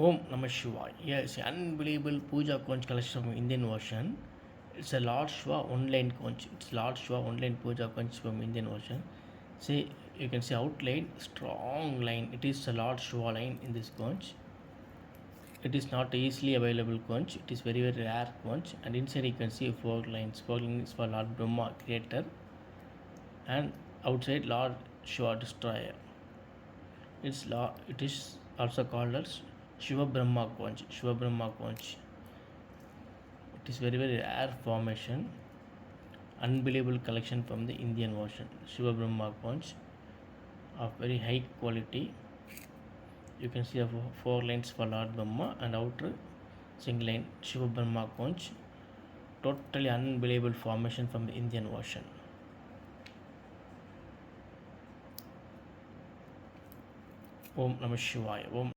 Om Namaha Shivaya. Yes, unbelievable puja conch collection from Indian Ocean. It's a Lord Shiva online conch. It's Lord Shiva online puja conch from Indian Ocean. See, you can see outline, strong line. It is a Lord Shiva line in this conch. It is not easily available conch. It is very rare conch. And inside you can see four lines. Four lines for Lord Brahma creator. And outside Lord Shiva destroyer. It is also called as Shiva Brahma conch. Shiva Brahma conch. It is very rare formation. Unbelievable collection from the Indian Ocean. Shiva Brahma conch of very high quality. You can see four lines for Lord Brahma and outer single line Shiva Brahma conch. Totally unbelievable formation from the Indian Ocean. Om Namah Shivaya. Om